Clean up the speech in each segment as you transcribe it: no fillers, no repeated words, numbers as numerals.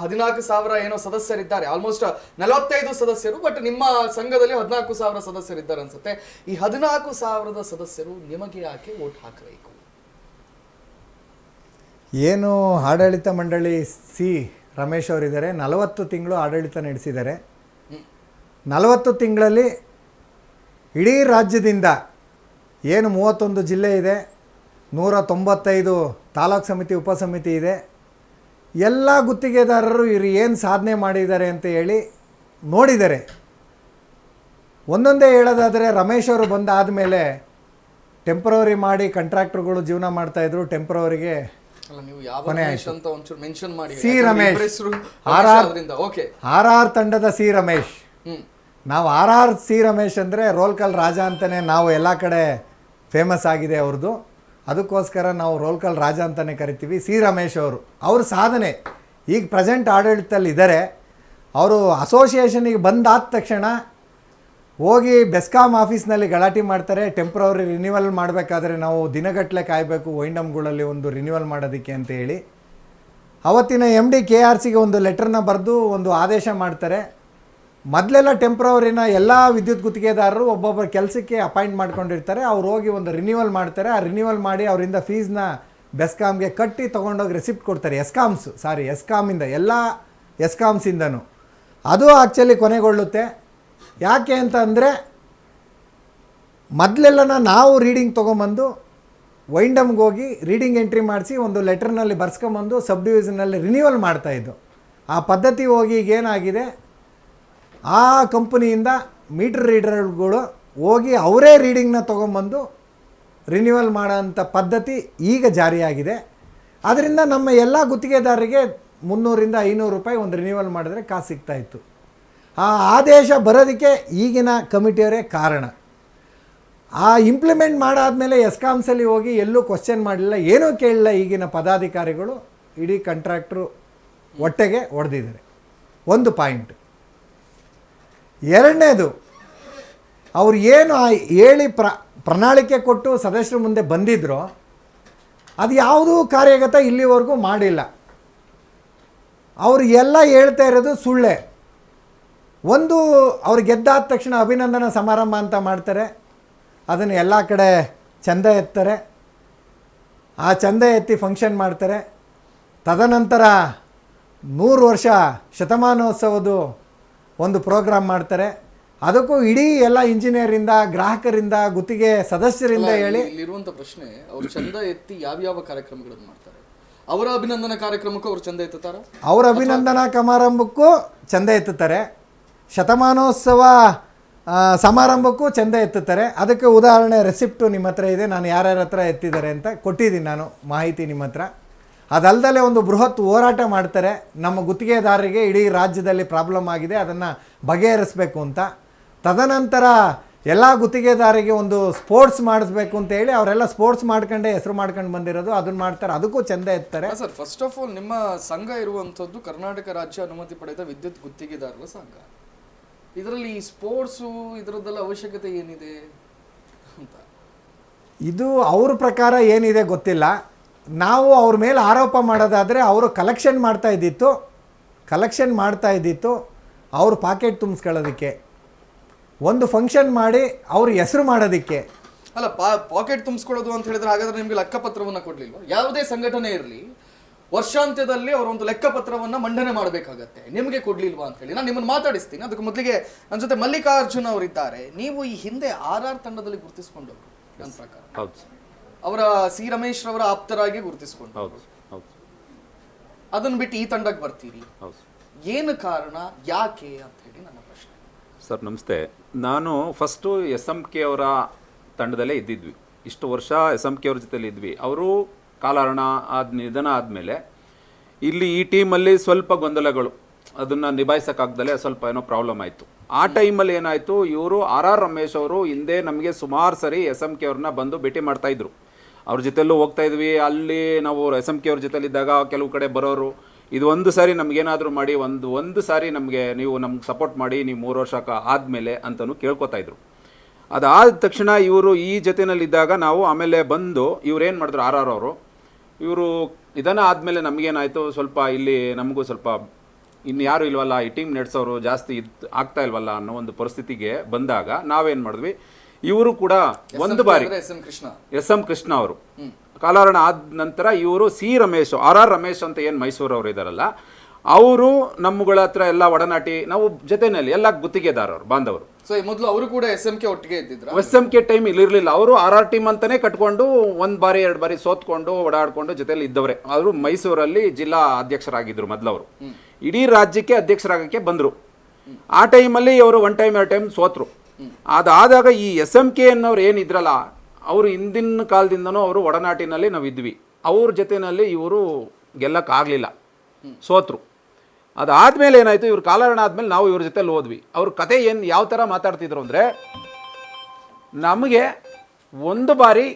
14,000 ಏನೋ ಸದಸ್ಯರಿದ್ದಾರೆ, ಆಲ್ಮೋಸ್ಟ್ 45 ಸದಸ್ಯರು, ಬಟ್ ನಿಮ್ಮ ಸಂಘದಲ್ಲಿ 14,000 ಸದಸ್ಯರಿದ್ದಾರೆ ಅನ್ಸುತ್ತೆ. ಈ 14,000 ಸದಸ್ಯರು ನಿಮಗೆ ಯಾಕೆ ವೋಟ್ ಹಾಕಬೇಕು? ಏನು ಆಡಳಿತ ಮಂಡಳಿ ರಮೇಶ್ ಅವರಿದ್ದಾರೆ, 40 ತಿಂಗಳು ಆಡಳಿತ ನಡೆಸಿದ್ದಾರೆ. 40 ತಿಂಗಳಲ್ಲಿ ಇಡೀ ರಾಜ್ಯದಿಂದ ಏನು 31 ಜಿಲ್ಲೆ ಇದೆ, 195 ತಾಲೂಕು ಸಮಿತಿ ಉಪಸಮಿತಿ ಇದೆ, ಎಲ್ಲ ಗುತ್ತಿಗೆದಾರರು ಇವರು ಏನು ಸಾಧನೆ ಮಾಡಿದ್ದಾರೆ ಅಂತ ಹೇಳಿ ನೋಡಿದ್ದಾರೆ. ಒಂದೊಂದೇ ಹೇಳೋದಾದರೆ, ರಮೇಶ್ ಅವರು ಬಂದಾದಮೇಲೆ ಟೆಂಪ್ರವರಿ ಮಾಡಿ ಕಾಂಟ್ರಾಕ್ಟರ್ಗಳು ಜೀವನ ಮಾಡ್ತಾಯಿದ್ರು. ಟೆಂಪ್ರವರಿಗೆ ಸಿ ರಮೇಶ್, RR ತಂಡದ ಸಿ ರಮೇಶ್. ನಾವು RR ಸಿ ರಮೇಶ್ ಅಂದರೆ ರೋಲ್ ಕಾಲ್ ರಾಜ ಅಂತಲೇ ನಾವು ಎಲ್ಲ ಕಡೆ ಫೇಮಸ್ ಆಗಿದೆ ಅವ್ರದ್ದು. ಅದಕ್ಕೋಸ್ಕರ ನಾವು ರೋಲ್ ಕಾಲ್ ರಾಜ ಅಂತಲೇ ಕರಿತೀವಿ. ಸಿ ರಮೇಶ್ ಅವ್ರ ಸಾಧನೆ ಈಗ ಪ್ರೆಸೆಂಟ್ ಆಡಳಿತದಲ್ಲಿ ಇದ್ದಾರೆ. ಅವರು ಅಸೋಸಿಯೇಷನಿಗೆ ಬಂದಾದ ತಕ್ಷಣ ಹೋಗಿ ಬೆಸ್ಕಾಮ್ ಆಫೀಸ್ನಲ್ಲಿ ಗಲಾಟೆ ಮಾಡ್ತಾರೆ. ಟೆಂಪ್ರವರಿ ರಿನ್ಯೂವಲ್ ಮಾಡಬೇಕಾದ್ರೆ ನಾವು ದಿನಗಟ್ಟಲೆ ಕಾಯಬೇಕು ವೈಂಡಮ್ಗಳಲ್ಲಿ ಒಂದು ರಿನ್ಯೂವಲ್ ಮಾಡೋದಕ್ಕೆ ಅಂತ ಹೇಳಿ ಅವತ್ತಿನ MD KRCಗೆ ಒಂದು ಲೆಟರ್ನ ಬರೆದು ಒಂದು ಆದೇಶ ಮಾಡ್ತಾರೆ. ಮೊದಲೆಲ್ಲ ಟೆಂಪ್ರವರಿನ ಎಲ್ಲ ವಿದ್ಯುತ್ ಗುತ್ತಿಗೆದಾರರು ಒಬ್ಬೊಬ್ಬರ ಕೆಲಸಕ್ಕೆ ಅಪಾಯಿಂಟ್ ಮಾಡ್ಕೊಂಡಿರ್ತಾರೆ. ಅವ್ರು ಹೋಗಿ ಒಂದು ರಿನ್ಯೂವಲ್ ಮಾಡ್ತಾರೆ. ಆ ರಿನ್ಯೂವಲ್ ಮಾಡಿ ಅವರಿಂದ ಫೀಸ್ನ ಬೆಸ್ಕಾಮ್ಗೆ ಕಟ್ಟಿ ತೊಗೊಂಡೋಗಿ ರೆಸಿಪ್ಟ್ ಕೊಡ್ತಾರೆ. ಎಸ್ಕಾಮಿಂದ ಎಲ್ಲ ಎಸ್ಕಾಮ್ಸಿಂದನೂ ಅದು ಆ್ಯಕ್ಚುಲಿ ಕೊನೆಗೊಳ್ಳುತ್ತೆ. ಯಾಕೆ ಅಂತ ಅಂದರೆ, ಮೊದಲೆಲ್ಲ ನಾವು ರೀಡಿಂಗ್ ತೊಗೊಂಬಂದು ವೈಂಡಮ್ಗೆ ಹೋಗಿ ರೀಡಿಂಗ್ ಎಂಟ್ರಿ ಮಾಡಿಸಿ ಒಂದು ಲೆಟರ್ನಲ್ಲಿ ಬರ್ಸ್ಕೊಂಬಂದು ಸಬ್ ಡಿವಿಷನಲ್ಲಿ ರಿನ್ಯೂವಲ್ ಮಾಡ್ತಾಯಿದ್ದು. ಆ ಪದ್ಧತಿ ಹೋಗಿ ಈಗೇನಾಗಿದೆ, ಆ ಕಂಪನಿಯಿಂದ ಮೀಟರ್ ರೀಡರ್ಗಳು ಹೋಗಿ ಅವರೇ ರೀಡಿಂಗ್ನ ತೊಗೊಂಬಂದು ರಿನ್ಯೂವಲ್ ಮಾಡೋಂಥ ಪದ್ಧತಿ ಈಗ ಜಾರಿಯಾಗಿದೆ. ಆದ್ದರಿಂದ ನಮ್ಮ ಎಲ್ಲ ಗುತ್ತಿಗೆದಾರರಿಗೆ 300-500 ರೂಪಾಯಿ ಒಂದು ರಿನ್ಯೂವಲ್ ಮಾಡಿದ್ರೆ ಕಾಸು ಸಿಗ್ತಾಯಿತ್ತು. ಆ ಆದೇಶ ಬರೋದಕ್ಕೆ ಈಗಿನ ಕಮಿಟಿಯವರೇ ಕಾರಣ. ಆ ಇಂಪ್ಲಿಮೆಂಟ್ ಮಾಡಾದಮೇಲೆ ಎಸ್ಕಾಮ್ಸಲ್ಲಿ ಹೋಗಿ ಎಲ್ಲೂ ಕ್ವಶನ್ ಮಾಡಲಿಲ್ಲ, ಏನೂ ಕೇಳಲಿಲ್ಲ. ಈಗಿನ ಪದಾಧಿಕಾರಿಗಳು ಇಡೀ ಕಾಂಟ್ರಾಕ್ಟ್ರು ಹೊಟ್ಟೆಗೆ ಹೊಡೆದಿದ್ದಾರೆ. ಒಂದು ಪಾಯಿಂಟ್. ಎರಡನೇದು, ಅವ್ರು ಏನು ಹೇಳಿ ಪ್ರಣಾಳಿಕೆ ಕೊಟ್ಟು ಸದಸ್ಯರ ಮುಂದೆ ಬಂದಿದ್ರೋ ಅದು ಯಾವುದೂ ಕಾರ್ಯಗತ ಇಲ್ಲಿವರೆಗೂ ಮಾಡಿಲ್ಲ. ಅವರು ಎಲ್ಲ ಹೇಳ್ತಾ ಇರೋದು ಸುಳ್ಳೆ. ಒಂದು, ಅವ್ರು ಗೆದ್ದಾದ ತಕ್ಷಣ ಅಭಿನಂದನಾ ಸಮಾರಂಭ ಅಂತ ಮಾಡ್ತಾರೆ. ಅದನ್ನು ಎಲ್ಲ ಕಡೆ ಚಂದ ಎತ್ತಾರೆ. ಆ ಚಂದ ಎತ್ತಿ ಫಂಕ್ಷನ್ ಮಾಡ್ತಾರೆ. ತದನಂತರ 100 ವರ್ಷ ಶತಮಾನೋತ್ಸವದ ಒಂದು ಪ್ರೋಗ್ರಾಮ್ ಮಾಡ್ತಾರೆ. ಅದಕ್ಕೂ ಇಡೀ ಎಲ್ಲ ಇಂಜಿನಿಯರಿಂದ, ಗ್ರಾಹಕರಿಂದ, ಗುತ್ತಿಗೆ ಸದಸ್ಯರಿಂದ ಹೇಳಿ. ಇಲ್ಲಿರುವಂಥ ಪ್ರಶ್ನೆ, ಅವರು ಚಂದ ಎತ್ತಿ ಯಾವ್ಯಾವ ಕಾರ್ಯಕ್ರಮಗಳನ್ನು ಮಾಡ್ತಾರೆ? ಅವರ ಅಭಿನಂದನಾ ಕಾರ್ಯಕ್ರಮಕ್ಕೂ ಅವರು ಚಂದ ಎತ್ತುತ್ತಾರೆ. ಅವರ ಅಭಿನಂದನಾ ಸಮಾರಂಭಕ್ಕೂ ಚಂದ ಎತ್ತುತ್ತಾರೆ. ಶತಮಾನೋತ್ಸವ ಸಮಾರಂಭಕ್ಕೂ ಚಂದ ಎತ್ತುತ್ತಾರೆ. ಅದಕ್ಕೆ ಉದಾಹರಣೆ ರೆಸಿಪ್ಟು ನಿಮ್ಮ ಹತ್ರ ಇದೆ, ನಾನು ಯಾರ್ಯಾರ ಹತ್ರ ಎತ್ತಿದ್ದಾರೆ ಅಂತ ಕೊಟ್ಟಿದ್ದೀನಿ ನಾನು ಮಾಹಿತಿ ನಿಮ್ಮ ಹತ್ರ. ಅದಲ್ಲದೆ ಒಂದು ಬೃಹತ್ ಹೋರಾಟ ಮಾಡ್ತಾರೆ. ನಮ್ಮ ಗುತ್ತಿಗೆದಾರರಿಗೆ ಇಡೀ ರಾಜ್ಯದಲ್ಲಿ ಪ್ರಾಬ್ಲಮ್ ಆಗಿದೆ, ಅದನ್ನು ಬಗೆಹರಿಸಬೇಕು ಅಂತ. ತದನಂತರ ಎಲ್ಲ ಗುತ್ತಿಗೆದಾರರಿಗೆ ಒಂದು ಸ್ಪೋರ್ಟ್ಸ್ ಮಾಡಿಸ್ಬೇಕು ಅಂತ ಹೇಳಿ ಅವರೆಲ್ಲ ಸ್ಪೋರ್ಟ್ಸ್ ಮಾಡ್ಕೊಂಡೆ ಹೆಸರು ಮಾಡ್ಕೊಂಡು ಬಂದಿರೋದು, ಅದನ್ನು ಮಾಡ್ತಾರೆ. ಅದಕ್ಕೂ ಚಂದ ಎತ್ತಾರೆ. ಸರ್, ಫಸ್ಟ್ ಆಫ್ ಆಲ್ ನಿಮ್ಮ ಸಂಘ ಇರುವಂಥದ್ದು ಕರ್ನಾಟಕ ರಾಜ್ಯ ಅನುಮತಿ ಪಡೆದ ವಿದ್ಯುತ್ ಗುತ್ತಿಗೆದಾರರ ಸಂಘ. ಇದರಲ್ಲಿ ಸ್ಪೋರ್ಟ್ಸು ಇದರದ್ದೆಲ್ಲ ಅವಶ್ಯಕತೆ ಏನಿದೆ ಅಂತ ಇದು ಅವ್ರ ಪ್ರಕಾರ ಏನಿದೆ ಗೊತ್ತಿಲ್ಲ. ನಾವು ಅವ್ರ ಮೇಲೆ ಆರೋಪ ಮಾಡೋದಾದರೆ ಅವರು ಕಲೆಕ್ಷನ್ ಮಾಡ್ತಾ ಇದ್ದಿತ್ತು ಅವ್ರ ಪಾಕೆಟ್ ತುಂಬಿಸ್ಕೊಳ್ಳೋದಕ್ಕೆ, ಒಂದು ಫಂಕ್ಷನ್ ಮಾಡಿ ಅವ್ರ ಹೆಸರು ಮಾಡೋದಕ್ಕೆ. ಅಲ್ಲ, ಪಾಕೆಟ್ ತುಂಬಿಸ್ಕೊಳ್ಳೋದು ಅಂತ ಹೇಳಿದ್ರೆ ಹಾಗಾದ್ರೆ ನಿಮಗೆ ಲೆಕ್ಕಪತ್ರವನ್ನು ಕೊಡಲಿಲ್ವ? ಯಾವುದೇ ಸಂಘಟನೆ ಇರಲಿ, ವರ್ಷಾಂತ್ಯದಲ್ಲಿ ಅವರು ಒಂದು ಲೆಕ್ಕಪತ್ರವನ್ನು ಮಂಡನೆ ಮಾಡಬೇಕಾಗತ್ತೆ. ನಿಮಗೆ ಕೊಡ್ಲಿಲ್ವಾ ಅಂತ ಹೇಳಿ ನಾನು ನಿಮ್ಮನ್ನು ಮಾತಾಡಿಸ್ತೀನಿ. ಅದಕ್ಕೆ ಮೊದಲಿಗೆ ನನ್ನ ಜೊತೆ ಮಲ್ಲಿಕಾರ್ಜುನ್ ಅವರಿದ್ದಾರೆ. ನೀವು ಈ ಹಿಂದೆ RR ತಂಡದಲ್ಲಿ ಗುರುತಿಸಿಕೊಂಡವರು ನನ್ನ ಪ್ರಕಾರ. ಅವರ ಸಿ ರಮೇಶ್ ರವರ ಆಪ್ತರಾಗಿ ಗುರುತಿಸಿಕೊಂಡು, ಅದನ್ನು ಬಿಟ್ಟು ಈ ತಂಡಕ್ಕೆ ಬರ್ತೀರಿ, ಏನು ಕಾರಣ, ಯಾಕೆ ಅಂತ ಹೇಳಿ ನನ್ನ ಪ್ರಶ್ನೆ. ಸರ್ ನಮಸ್ತೆ. ನಾನು ಫಸ್ಟು SMK ಅವರ ತಂಡದಲ್ಲೇ ಇದ್ದಿದ್ವಿ. ಇಷ್ಟು ವರ್ಷ SMK ಅವ್ರ ಜೊತೆಲಿ ಇದ್ವಿ. ಅವರು ಕಾಲಹರಣ ನಿಧನ ಆದಮೇಲೆ ಇಲ್ಲಿ ಈ ಟೀಮಲ್ಲಿ ಸ್ವಲ್ಪ ಗೊಂದಲಗಳು, ಅದನ್ನು ನಿಭಾಯಿಸೋಕ್ಕಾಗ್ದಲೇ ಸ್ವಲ್ಪ ಏನೋ ಪ್ರಾಬ್ಲಮ್ ಆಯಿತು. ಆ ಟೈಮಲ್ಲಿ ಏನಾಯಿತು, ಇವರು RR ರಮೇಶ್ ಅವರು ಹಿಂದೆ ನಮಗೆ ಸುಮಾರು ಸರಿ SMK ಅವ್ರನ್ನ ಬಂದು ಭೇಟಿ ಮಾಡ್ತಾಯಿದ್ರು. ಅವ್ರ ಜೊತೆಲ್ಲೂ ಹೋಗ್ತಾ ಇದ್ವಿ. ಅಲ್ಲಿ ನಾವು SMK ಅವ್ರ ಜೊತೆಲಿದ್ದಾಗ ಕೆಲವು ಕಡೆ ಬರೋರು, ಇದು ಒಂದು ಸಾರಿ ನಮಗೇನಾದರೂ ಮಾಡಿ ಒಂದು ಸಾರಿ ನೀವು ನಮ್ಗೆ ಸಪೋರ್ಟ್ ಮಾಡಿ, ನೀವು 3 ವರ್ಷ ಆದಮೇಲೆ ಅಂತಲೂ ಕೇಳ್ಕೊತಾಯಿದ್ರು. ಅದಾದ ತಕ್ಷಣ ಇವರು ಈ ಜೊತೆಯಲ್ಲಿದ್ದಾಗ ನಾವು ಆಮೇಲೆ ಬಂದು ಇವ್ರೇನು ಮಾಡಿದ್ರು RR ಅವರು, ಇವರು ಇದನ್ನು ಆದಮೇಲೆ ನಮಗೇನಾಯಿತು, ಸ್ವಲ್ಪ ಇಲ್ಲಿ ನಮಗೂ ಸ್ವಲ್ಪ ಇನ್ನು ಯಾರು ಇಲ್ವಲ್ಲ, ಈ ಟೀಮ್ ನಡೆಸೋರು ಜಾಸ್ತಿ ಆಗ್ತಾ ಇಲ್ವಲ್ಲ ಅನ್ನೋ ಒಂದು ಪರಿಸ್ಥಿತಿಗೆ ಬಂದಾಗ ನಾವೇನು ಮಾಡಿದ್ವಿ, ಇವರು ಕೂಡ ಒಂದು ಬಾರಿ ಎಸ್ ಎಂ ಕೃಷ್ಣ ಅವರು ಕಾಲಾರಣ ಆದ ನಂತರ ಇವರು ರಮೇಶ್ RR ರಮೇಶ್ ಅಂತ ಏನು ಮೈಸೂರವರು ಇದ್ದಾರಲ್ಲ, ಅವರು ನಮ್ಮಗಳ ಹತ್ರ ಎಲ್ಲ ಒಡನಾಟಿ, ನಾವು ಜೊತೆಯಲ್ಲಿ ಎಲ್ಲ ಗುತ್ತಿಗೆದಾರರು ಬಾಂಧವರು. ಸೊ ಈ ಮೊದಲು ಅವರು ಕೂಡ SMK ಒಟ್ಟಿಗೆ ಇದ್ದಿದ್ರು. SMK ಟೈಮ್ ಇಲ್ಲಿರಲಿಲ್ಲ, ಅವರು RR ಟೀಮ್ ಅಂತಾನೆ ಕಟ್ಕೊಂಡು 1 ಬಾರಿ 2 ಬಾರಿ ಸೋತ್ಕೊಂಡು ಓಡಾಡ್ಕೊಂಡು ಜೊತೆಲಿ ಇದ್ದವ್ರೆ. ಅವರು ಮೈಸೂರಲ್ಲಿ ಜಿಲ್ಲಾ ಅಧ್ಯಕ್ಷರಾಗಿದ್ರು ಮೊದಲವರು, ಇಡೀ ರಾಜ್ಯಕ್ಕೆ ಅಧ್ಯಕ್ಷರಾಗಕ್ಕೆ ಬಂದರು. ಆ ಟೈಮಲ್ಲಿ ಅವರು 1 ಟೈಮ್ 2 ಟೈಮ್ ಸೋತರು. ಅದಾದಾಗ ಈ SMK ಅನ್ನೋರು ಏನಿದ್ರಲ್ಲ, ಅವರು ಹಿಂದಿನ ಕಾಲದಿಂದನೂ ಅವರು ಒಡನಾಟಿನಲ್ಲಿ ನಾವು ಇದ್ವಿ. ಅವ್ರ ಜೊತೆಯಲ್ಲಿ ಇವರು ಗೆಲ್ಲಕ್ಕಾಗಲಿಲ್ಲ, ಸೋತರು. ಅದಾದಮೇಲೆ ಏನಾಯಿತು, ಇವ್ರು ಕಾಲಾರಣ ಆದಮೇಲೆ ನಾವು ಇವ್ರ ಜೊತೆಲಿ ಹೋದ್ವಿ. ಅವ್ರ ಕತೆ ಏನು ಯಾವ ಥರ ಮಾತಾಡ್ತಿದ್ರು ಅಂದರೆ, ನಮಗೆ ಒಂದು ಬಾರಿ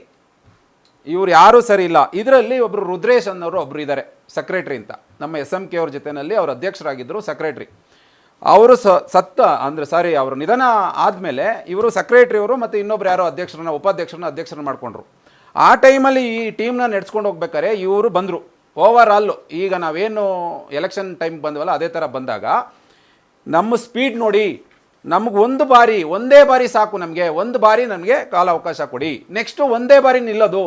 ಇವ್ರು ಯಾರೂ ಸರಿ ಇಲ್ಲ, ಇದರಲ್ಲಿ ಒಬ್ಬರು ರುದ್ರೇಶ್ ಅನ್ನೋರು ಒಬ್ರು ಇದ್ದಾರೆ ಸೆಕ್ರೆಟ್ರಿ ಅಂತ, ನಮ್ಮ SMK ಅವ್ರ ಜೊತೆಯಲ್ಲಿ ಅವ್ರು ಅಧ್ಯಕ್ಷರಾಗಿದ್ದರು ಸೆಕ್ರೆಟ್ರಿ. ಅವರು ಅವರು ನಿಧನ ಆದಮೇಲೆ ಇವರು ಸೆಕ್ರೆಟ್ರಿ ಅವರು ಮತ್ತು ಇನ್ನೊಬ್ರು ಯಾರೋ ಅಧ್ಯಕ್ಷರನ್ನ ಮಾಡಿಕೊಂಡ್ರು. ಆ ಟೈಮಲ್ಲಿ ಈ ಟೀಮ್ನ ನಡೆಸ್ಕೊಂಡು ಹೋಗ್ಬೇಕಾದ್ರೆ ಇವರು ಬಂದರು. ಓವರ್ ಆಲ್ ಈಗ ನಾವೇನು ಎಲೆಕ್ಷನ್ ಟೈಮ್ ಬಂದವಲ್ಲ ಅದೇ ಥರ ಬಂದಾಗ ನಮ್ಮ ಸ್ಪೀಡ್ ನೋಡಿ, ನಮ್ಗೆ ಒಂದೇ ಬಾರಿ ಸಾಕು, ನಮಗೆ ಒಂದು ಬಾರಿ ನಮಗೆ ಕಾಲಾವಕಾಶ ಕೊಡಿ, ನೆಕ್ಸ್ಟು ಒಂದೇ ಬಾರಿ ನಿಲ್ಲೋದು,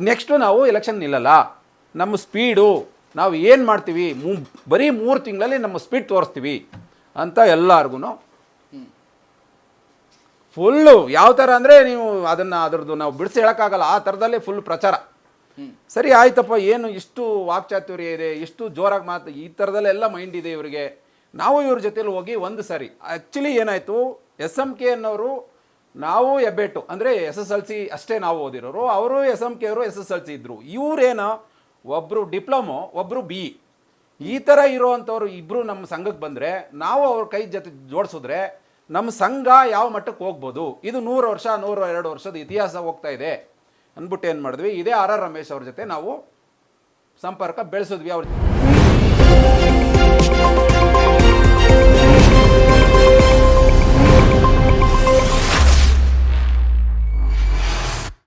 ನೆಕ್ಸ್ಟು ನಾವು ಎಲೆಕ್ಷನ್ ನಿಲ್ಲಲ್ಲ, ನಮ್ಮ ಸ್ಪೀಡು ನಾವು ಏನು ಮಾಡ್ತೀವಿ ಬರೀ 3 ತಿಂಗಳಲ್ಲಿ ನಮ್ಮ ಸ್ಪೀಡ್ ತೋರಿಸ್ತೀವಿ ಅಂತ ಎಲ್ಲರಿಗೂ ಫುಲ್ಲು ಯಾವ ಥರ ಅಂದರೆ ನೀವು ಅದ್ರದ್ದು ನಾವು ಬಿಡಿಸಿ ಹೇಳೋಕ್ಕಾಗಲ್ಲ, ಆ ಥರದಲ್ಲೇ ಫುಲ್ ಪ್ರಚಾರ. ಸರಿ ಆಯ್ತಪ್ಪ, ಏನು ಇಷ್ಟು ವಾಕ್ಚಾತುರ್ಯ ಇದೆ, ಇಷ್ಟು ಜೋರಾಗಿ ಮಾತು, ಈ ಥರದಲ್ಲೆಲ್ಲ ಮೈಂಡ್ ಇದೆ ಇವರಿಗೆ. ನಾವು ಇವ್ರ ಜೊತೆಲಿ ಹೋಗಿ ಒಂದು ಸಾರಿ ಆ್ಯಕ್ಚುಲಿ ಏನಾಯಿತು, SMK ಅನ್ನೋರು ನಾವು ಹೆಬ್ಬೆಟ್ಟು ಅಂದರೆ SSLC ಅಷ್ಟೇ ನಾವು ಓದಿರೋರು, ಅವರು SMK ಅವರು SSLC ಇದ್ದರು. ಇವರೇನೋ ಒಬ್ಬರು ಡಿಪ್ಲೊಮೊ ಒಬ್ಬರು BE, ಈ ಥರ ಇರೋವಂಥವ್ರು ಇಬ್ಬರು ನಮ್ಮ ಸಂಘಕ್ಕೆ ಬಂದರೆ ನಾವು ಅವ್ರ ಕೈ ಜೊತೆ ಜೋಡಿಸಿದ್ರೆ ನಮ್ಮ ಸಂಘ ಯಾವ ಮಟ್ಟಕ್ಕೆ ಹೋಗ್ಬೋದು. ಇದು 100 ವರ್ಷ 102 ವರ್ಷದ ಇತಿಹಾಸ ಹೋಗ್ತಾ ಇದೆ ಅಂದ್ಬಿಟ್ಟು ಏನು ಮಾಡಿದ್ವಿ, ಇದೇ RR ರಮೇಶ್ ಅವ್ರ ಜೊತೆ ನಾವು ಸಂಪರ್ಕ ಬೆಳೆಸಿದ್ವಿ. ಅವ್ರ